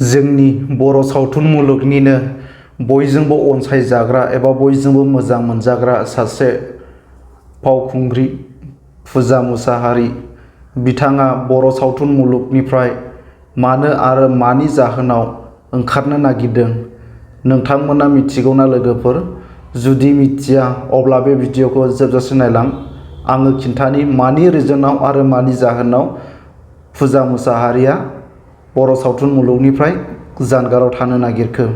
जोंनि बर' सावथुन मुलुगनिनो बयजोंबो अनसायजाग्रा एबा बयजोंबो मोजां मोनजाग्रा सासे फावखुंग्रि फुजा मुसाहारि बिथाङा बर' सावथुन मुलुगनिफ्राय मानो आरो मानि जाहोनाव ओंखारनो नागिरदों नोंथांमोना मिथिगौना लोगोफोर? जुदि मिथिया अब्ला बे भिडिअखौ जोबजासे नायलां। आङो खिन्थानि मानि रिजनाव आरो मानि जाहोनाव फुजा मुसाहारिया बर' सावथुन मुलुगनिफ्राय जानगाराव थानो नागिरखो।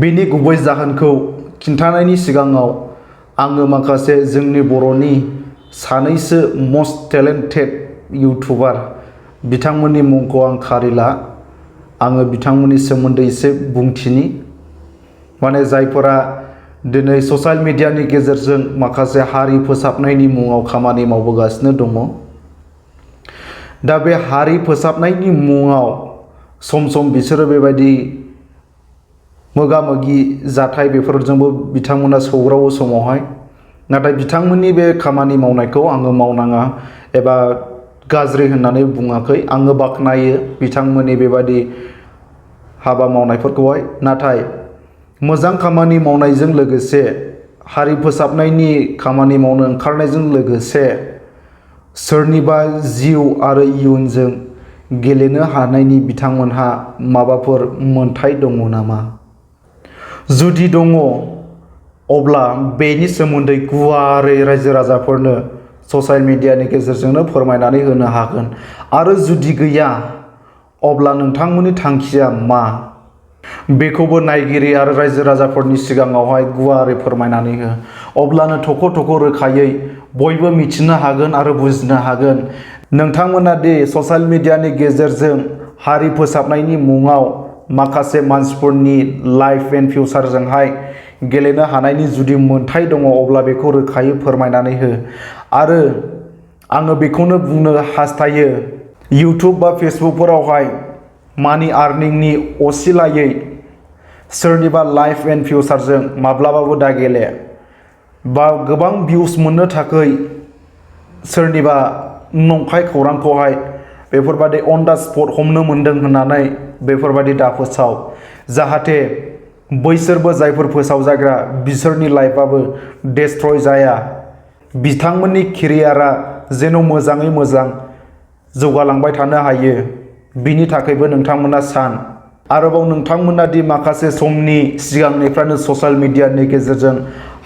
बेनि गुबै जाहोनखौ खिन्थानायनि सिगाङाव आङो माखासे जोंनि बर'नि सानैसो मस्ट टेलेन्टेड इउटुबार बिथांमोननि मुंखौ आं खारिला। आङो बिथांमोननि सोमोन्दै एसे बुंथिनि, माने जायफोरा दिनै ससियेल मिडियानि गेजेरजों माखासे हारि फोसाबनायनि मुङाव खामानि मावबोगासिनो दङ। दा बे हारि फोसाबनायनि मुङाव सम सम बिसोरो बेबायदि मोगा-मोगि जाथाय बेफोरजोंबो बिथांमोना सौग्रावो समावहाय। नाथाय बिथांमोननि बे खामानि मावनायखौ आङो मावनाङा एबा गाज्रि होननानै बुङाखै। आङो बाख्नायो बिथांमोननि बेबायदि हाबा मावनायफोरखौहाय। नाथाय मोजां खामानि मावनायजों लोगोसे हारि फोसाबनायनि खामानि मावनो ओंखारनायजों लोगोसे सोरनिबा जिउ आरो इयुनजों गेलेनो हानायनि बिथांमोनहा माबाफोर मोन्थाय दङ नामा? जुदि दङ अब्ला बेनि सोमोन्दै गुवारै रायजो राजाफोरनो ससियेल मिडियानि गेजेरजोंनो फोरमायनानै होनो हागोन। आरो जुदि गैया अब्ला नोंथांमोननि थांखिया मा बेखौबो नायगिरि आरो रायजो राजाफोरनि सिगाङावहाय गुवारै फोरमायनानै हो। अब्लानो थख' थख' रोखायै बयबो मिथिनो हागोन आरो बुजिनो हागोन नोंथांमोना दि ससियेल मिडियानि गेजेरजों हारि फोसाबनायनि मुङाव माखासे मानसिफोरनि लाइफ एन्ड फिउचारजोंहाय गेलेनो हानायनि जुदि मोन्थाय दङ अब्ला बेखौ रोखायै फोरमायनानै हो। आरो आङो बेखौनो बुंनो हास्थायो, इउटुब बा फेसबुकफोरावहाय मानि आर्निंनि असिलायै सोरनिबा लाइफ एन्ड फिउचारजों माब्लाबाबो दा गेले। बा गोबां भिउस मोननो थाखाय सोरनिबा नंखाय खौरांखौहाय बेफोरबादि अन दा स्पट हमनो मोन्दों होननानै बेफोरबादि दा फोसाव। जाहाथे बैसोरबो जायफोर फोसावजाग्रा बिसोरनि लाइफआबो डेस्ट्रय जाया, बिथांमोननि केरियारा जेन' मोजाङै मोजां जौगालांबाय थानो हायो, बिनि थाखायबो नोंथांमोना सान। आरोबाव नोंथांमोना दि माखासे समनि सिगांनिफ्रायनो ससियेल मिडियानि गेजेरजों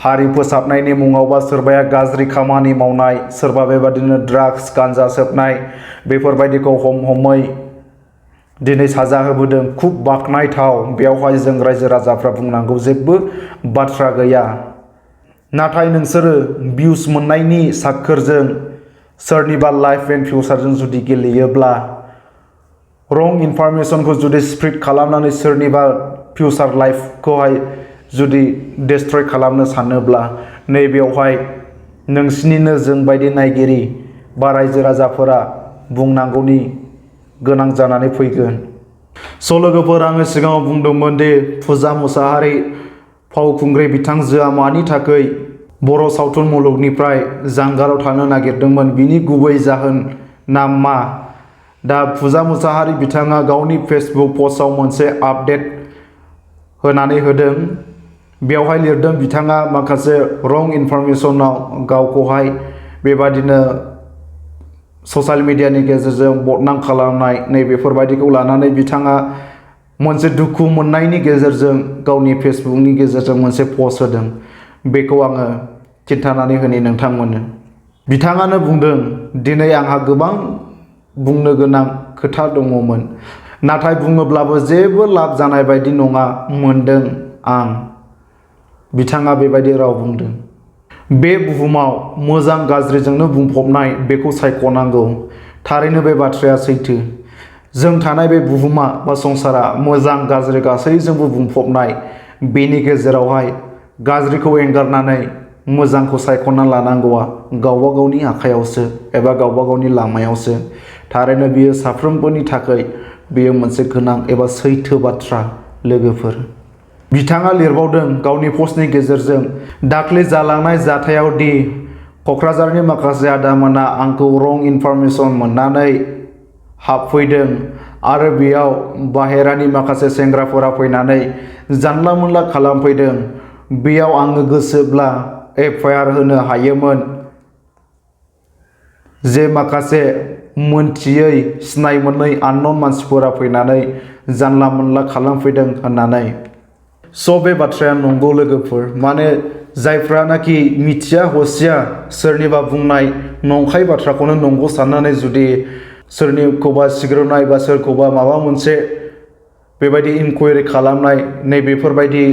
हारि फोसाबनायनि मुङाव बा सोरबाया गाज्रि खामानि मावनाय, सोरबा बेबादिनो ड्राग्स गान्जा सोबनाय बेफोरबायदिखौ हमै दिनै साजा होबोदों, खुब बाख्नायथाव। बेयावहाय जों रायजो राजाफ्रा बुंनांगौ जेबो बाथ्रा गैया। नाथाय नोंसोरो भिउस मोननायनि साख्खोरजों सोरनिबा लाइफ एन्ड फिउचारजों जुदि गेलेयोब्ला, रं इनफरमेसनखौ जुदि स्प्रेड खालामनानै सोरनिबा फिउचार लाइफखौहाय जुदि डेस्ट्रय खालामनो सानोब्ला नैबेयावहाय नोंसिनिनो जोंबायदि नायगिरि बा रायजो राजाफोरा बुंनांगौनि गोनां जानानै फैगोन। स' लोगोफोर, आङो सिगाङाव बुंदोंमोन दि फुजा मुसाहारि फावखुंग्रि बिथांजोआ मानि थाखाय बर' सावथुन मुलुगनिफ्राय जानगाराव थानो नागिरदोंमोन, बिनि गुबै जाहोना मा? दा फुजा मुसाहारि बिथाङा गावनि फेसबुक पस्टआव मोनसे आपडेट होनानै होदों। बेवहाय लिरदों बिथाङा माखासे रं इनफरमेसनाव गावखौहाय बेबादिनो ससियेल मिडियानि गेजेरजों बदनाम खालामनाय नैबेफोरबायदिखौ लानानै बिथाङा मोनसे दुखु मोननायनि गेजेरजों गावनि फेसबुकनि गेजेरजों मोनसे पस्ट होदों। बेखौ आङो खिन्थानानै होनि नोंथांमोननो। बिथाङानो बुंदों, दिनै आंहा गोबां बुंनो गोनां खोथा दङमोन, नाथाय बुङोब्लाबो जेबो लाब जानाय बायदि नङा मोनदों आं। बिथाङा बेबायदि राव बुंदों। बे बुहुमाव मोजां गाज्रिजोंनो बुंफबनाय, बेखौ सायख'नांगौ। थारैनो बे बाथ्राया सैथो। जों थानाय बे बुहुमा बा संसारा मोजां गाज्रि गासैजोंबो बुंफबनाय। बेनि गेजेरावहाय गाज्रिखौ एंगारनानै मोजांखौ सायख'ना लानांगौआ गावबा गावनि आखायावसो एबा गावबा गावनि लामायावसो। थारैनो बियो साफ्रोमबोनि थाखाय बेयो मोनसे गोनां एबा सैथो बाथ्रा लोगोफोर। बिथाङा लिरबावदों गावनि पस्टनि गेजेरजों, दाख्लै जालांनाय जाथायाव दि क'क्राझारनि माखासे आदामोना आंखौ रं इनफरमेसन मोननानै हाबफैदों, आरो बेयाव बाहेरानि माखासे सेंग्राफोरा फैनानै जानला मोनला खालामफैदों। बेयाव आङो गोसोब्ला एफआइआर होनो हायोमोन जे माखासे मोनथियै सिनाय मोनै आननन मानसिफोरा फैनानै जानला मोनला खालामफैदों होननानै। स' बे बाथ्राया नंगौ लोगोफोर, माने जायफ्रानाखि मिथिया हसिया सोरनिबा बुंनाय नंखाय बाथ्राखौनो नंगौ साननानै जुदि सोरनिखौबा सिग्रोमनाय बा सोरखौबा माबा मोनसे बेबायदि इनकुवारि खालामनाय नैबेफोरबायदि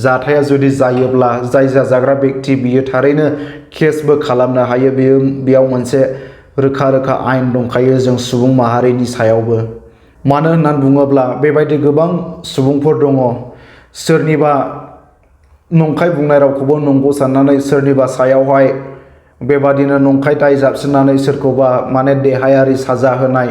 जाथाया जुदि जायोब्ला जाय जाजाग्रा बेक्ति बियो थारैनो केसबो खालामनो हायो। बेयाव मोनसे रोखा रोखा आयेन दंखायो जों सुबुं माहारिनि सायावबो। मानो होननानै बुङोब्ला बेबायदि गोबां सुबुंफोर दङ सोरनिबा नंखाय बुंनाय रावखौबो नंगौ साननानै सोरनिबा सायावहाय बेबादिनो नंखाय दाय जाबसिननानै सोरखौबा माने देहायारि साजा होनाय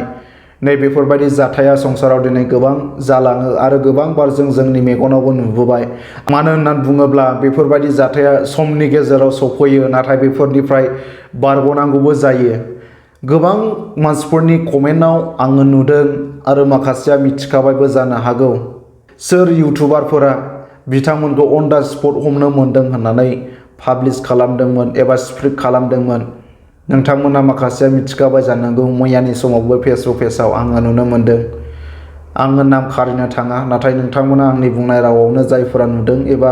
नैबेफोरबायदि जाथाया संसाराव दिनै गोबां जालाङो आरो गोबां बार जों जोंनि मेगनावबो नुबोबाय। मानो होननानै बुङोब्ला बेफोरबायदि जाथाया समनि गेजेराव सफैयो, नाथाय बेफोरनिफ्राय बारग'नांगौबो जायो। गोबां मानसिफोरनि कमेन्टआव आङो नुदों आरो माखासेया मिथिखाबायबो जानो हागौ सोर इउटुबारफोरा बिथांमोनखौ अन दा स्पट हमनो मोन्दों होननानै पाब्लिश खालामदोंमोन एबा स्प्रेड खालामदोंमोन। नोंथांमोना माखासेया मिथिखाबाय जानांगौ। मैयानि समावबो फेसबुक पेजाव आङो नुनो मोन्दों। आङो नाम खारिनो थाङा, नाथाय नोंथांमोना आंनि बुंनाय रावावनो जायफोरा नुदों एबा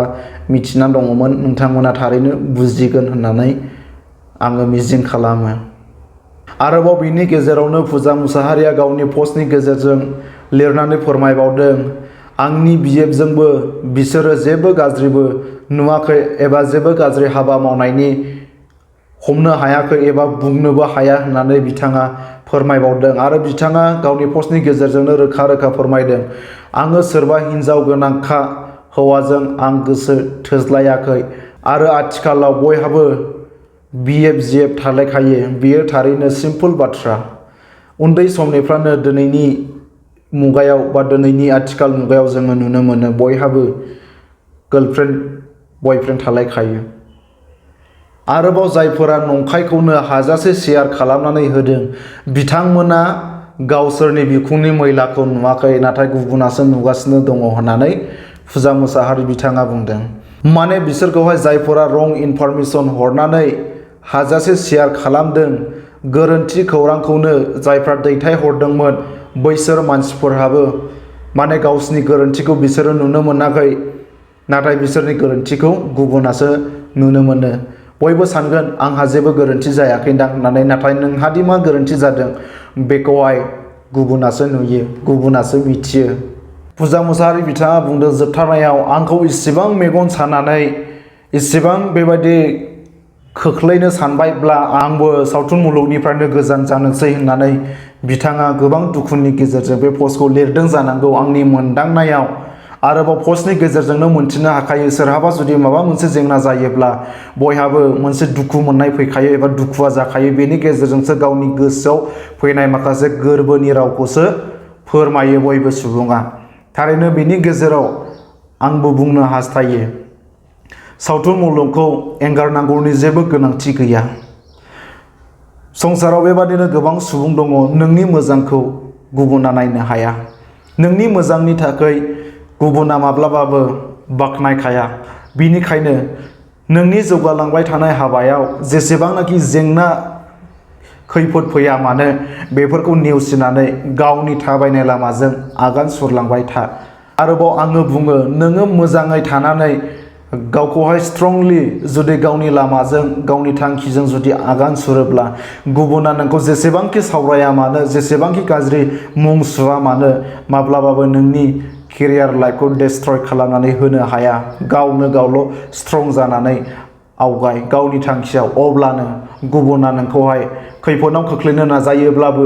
मिथिना दङमोन नोंथांमोना थारैनो बुजिगोन होननानै आङो मिजिं खालामो। आरोबाव बिनि गेजेरावनो पुजा मुसाहारिया गावनि पस्टनि गेजेरजों लिरनानै फोरमायबावदों, आंनि बिएफजोंबो बिसोरो जेबो गाज्रिबो नुवाखै एबा जेबो गाज्रि हाबा मावनायनि हमनो हायाखै एबा बुंनोबो हाया होननानै बिथाङा फोरमायबावदों। आरो बिथाङा गावनि पस्टनि गेजेरजोंनो रोखा रोखा फोरमायदों, आङो सोरबा हिन्जाव गोनांखा हौवाजों आं गोसो थोज्लायाखै आरो आथिखालाव बयहाबो बिएफ जिएफ थालायखायो। बियो थारैनो सिम्पोल बाथ्रा। उन्दै समनिफ्रायनो दिनैनि मुगायाव बा दिनैनि आथिखाल मुगायाव जोङो नुनो मोनो बयहाबो गार्लफ्रेन्ड बयफ्रेन्ड थालायखायो। आरोबाव जायफोरा नंखायखौनो हाजासे शेयार खालामनानै होदों बिथांमोना गावसोरनि बिखुंनि मैलाखौ नुवाखै, नाथाय गुबुनासो नुगासिनो दङ होननानै पुजा मुसाहारि बिथाङा बुंदों। माने बिसोरखौहाय जायफोरा रं इनफरमेसन हरनानै हाजासे शेयार खालामदों, गोरोन्थि खौरांखौनो जायफ्रा दैथायहरदोंमोन बैसोर मानसिफोरहाबो माने गावसिनि गोरोन्थिखौ बिसोरो नुनो मोनाखै, नाथाय बिसोरनि गोरोन्थिखौ गुबुनासो नुनो मोनो। बयबो सानगोन आंहा जेबो गोरोन्थि जायाखैदां होननानै, नाथाय नोंहादि मा गोरोन्थि जादों बेखौहाय गुबुनासो नुयो, गुबुनासो मिथियो। पुजा मुसाहारि बिथाङा बुंदों जोबथारनायाव, आंखौ इसेबां मेगन सानानै इसेबां बेबायदि खोख्लैनो सानबायब्ला आंबो सावथुन मुलुगनिफ्रायनो गोजान जानोसै होननानै बिथाङा गोबां दुखुनि गेजेरजों बे पस्टखौ लिरदों जानांगौ आंनि मोनदांनायाव। आरोबाव पस्टनि गेजेरजोंनो मोनथिनो हाखायो सोरहाबा जुदि माबा मोनसे जेंना जायोब्ला बयहाबो मोनसे दुखु मोननाय फैखायो एबा दुखुआ जाखायो। बेनि गेजेरजोंसो गावनि गोसोआव फैनाय माखासे गोरबोनि रावखौसो फोरमायो बयबो सुबुङा। थारैनो बेनि गेजेराव आंबो बुंनो हास्थायो सावथुन मुलुगखौ एंगारनांगौनि जेबो गोनांथि गैया। संसाराव बेबादिनो गोबां सुबुं दङ नोंनि मोजांखौ गुबुना नायनो हाया, नोंनि मोजांनि थाखाय गुबुना माब्लाबाबो बाख्नायखाया। बिनिखायनो नोंनि जौगालांबाय थानाय हाबायाव जेसेबांनाखि जेंना खैफोद फैया मानो बेफोरखौ नेवसिनानै गावनि थाबायनाय लामाजों आगान सुरलांबाय था। आरोबाव आङो बुङो, नोङो मोजाङै थानानै गावखौहाय स्ट्रंलि जुदि गावनि लामाजों गावनि थांखिजों जुदि आगान सुरोब्ला गुबुना नोंखौ जेसेबांखि सावराया मानो, जेसेबांखि गाज्रि मुं सुवा मानो माब्लाबाबो नोंनि केरियार लाइफखौ डेस्ट्रय खालामनानै होनो हाया। गावनो गावल' स्ट्रं जानानै आवगाय गावनि थांखियाव, अब्लानो गुबुना नोंखौहाय खैफोदाव खोख्लैनो नाजायोब्लाबो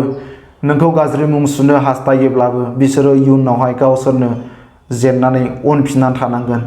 नोंखौ गाज्रि मुं सुनो हास्थायोब्लाबो बिसोरो इयुनावहाय गावसोरनो जेननानै उनफिननानै थानांगोन।